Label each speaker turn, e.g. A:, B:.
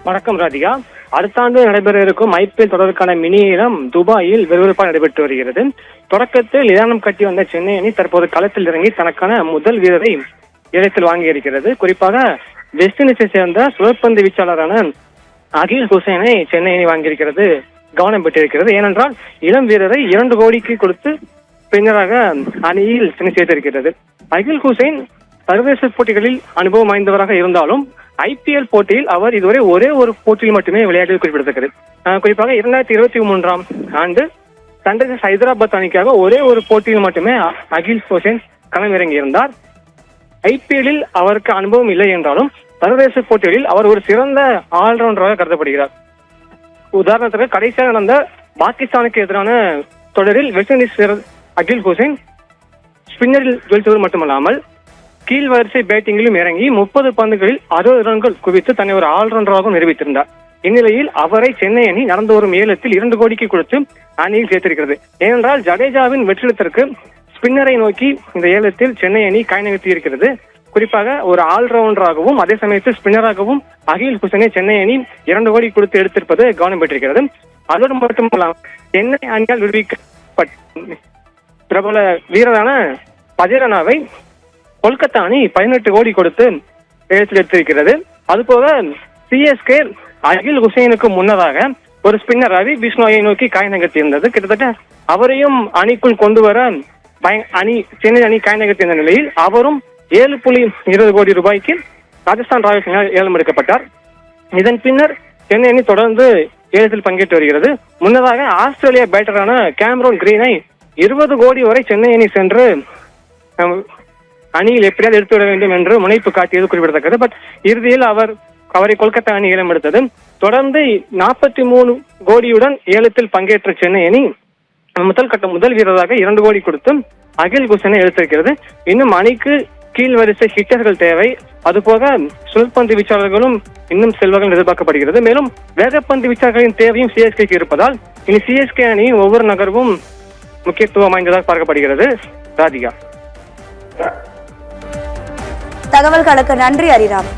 A: வணக்கம் ராதிகா. அடுத்த ஆண்டு நடைபெற இருக்கும் IPL தொடருக்கான மினி ஏலம் துபாயில் விறுவிறுப்பாக நடைபெற்று வருகிறது. தொடக்கத்தில் ஏலம் கட்டி வந்த சென்னை அணி தற்போது களத்தில் இறங்கி தனக்கான முதல் வீரரை ஏலத்தில் வாங்கியிருக்கிறது. குறிப்பாக வெஸ்ட் இண்டீஸை சேர்ந்த சுழற்பந்து வீச்சாளரான அகில் ஹுசைனை சென்னை அணி வாங்கியிருக்கிறது கவனம் பெற்றிருக்கிறது. ஏனென்றால் இளம் வீரரை 2 கோடிக்கு கொடுத்து பின்னராக அணியில் சேர்த்திருக்கிறது. அகில் ஹுசைன் சர்வதேச போட்டிகளில் அனுபவம் வாய்ந்தவராக இருந்தாலும் IPL போட்டியில் அவர் இதுவரை ஒரே ஒரு போட்டியில் மட்டுமே விளையாடியது குறிப்பிடத்தக்கது. குறிப்பாக 2023ஆம் ஆண்டு சன்ரைசர்ஸ் ஹைதராபாத் அணிக்காக ஒரே ஒரு போட்டியில் மட்டுமே அகில் ஹுசைன் களமிறங்கியிருந்தார். IPL-இல் அவருக்கு அனுபவம் இல்லை என்றாலும் சர்வதேச போட்டிகளில் அவர் ஒரு சிறந்த ஆல்ரவுண்டராக கருதப்படுகிறார். உதாரணத்துக்கு கடைசியாக நடந்த பாகிஸ்தானுக்கு எதிரான தொடரில் வெஸ்ட் இண்டீஸ் வீரர் அகில் ஹுசைன் ஸ்பின்னரில் ஜொலித்தவர் மட்டுமல்லாமல் கீழ் வரிசை பேட்டிங்கிலும் இறங்கி 30 பந்துகளில் 60 ரன்கள் குவித்து தன்னை ஒரு ஆல்ரவுண்டராகவும் நிரூபித்திருந்தார். இந்நிலையில் அவரை சென்னை அணி நடந்து வரும் ஏலத்தில் 2 கோடிக்கு கொடுத்து அணியில் சேர்த்திருக்கிறது. ஏனென்றால் ஜடேஜாவின் வெற்றிடத்திற்கு ஸ்பின்னரை நோக்கி இந்த ஏலத்தில் சென்னை அணி காய் நகர்த்தி இருக்கிறது. குறிப்பாக ஒரு ஆல்ரவுண்டராகவும் அதே சமயத்தில் ஸ்பின்னராகவும் அகில் ஹுசைனை சென்னை அணி 2 கோடி கொடுத்து எடுத்திருப்பது கவனம் பெற்றிருக்கிறது. அதோடு மட்டுமல்லாமல் சென்னை அணியால் விடுவிக்கப்பட்ட பிரபல வீரரான பஜேரனாவை கொல்கத்தா அணி 18 கோடி கொடுத்து ஏலத்தில் எடுத்திருக்கிறது. அதுபோக CSK அகில் ஹுசைனுக்கு முன்னதாக ஒரு ஸ்பின்னர் ரவி பிஷ்ணோயை நோக்கி காய் நகர்த்தியிருந்தது. கிட்டத்தட்ட அவரையும் அணிக்குள் கொண்டு வர சென்னை அணி காய் நகர்த்தியிருந்த நிலையில் அவரும் 7.20 கோடி ரூபாய்க்கு ராஜஸ்தான் ராயல்ஸ் ஏலம் எடுக்கப்பட்டார். இதன் பின்னர் சென்னை அணி தொடர்ந்து ஏலத்தில் பங்கேற்று வருகிறது. முன்னதாக ஆஸ்திரேலியா பேட்டரான கேமரோன் கிரீனை 20 கோடி வரை சென்னை அணி சென்று அணியில் எப்படியாவது எடுத்துவிட வேண்டும் என்று முனைப்பு காட்டியது குறிப்பிடத்தக்கது. பட் இறுதியில் அவரை கொல்கத்தா அணி ஏலம் எடுத்தது. தொடர்ந்து 43 கோடியுடன் ஏலத்தில் பங்கேற்ற சென்னை அணி முதல் வீரராக 2 கோடி கொடுத்து அகில் ஹுசைனை எடுத்திருக்கிறது. இன்னும் அணிக்கு கீழ் வரிசை ஹிட்டர்கள் தேவை. அதுபோக சுழற்பந்து வீச்சாளர்களும் இன்னும் செல்வங்கள் எதிர்பார்க்கப்படுகிறது. மேலும் வேகப்பந்து வீச்சாளர்களின் தேவையும் CSK-க்கு இருப்பதால் இனி CSK அணியின் ஒவ்வொரு நகர்வும் முக்கியத்துவம் வாய்ந்ததாக பார்க்கப்படுகிறது. ராதிகா,
B: தகவல்களுக்கு நன்றி ஹரிராம்.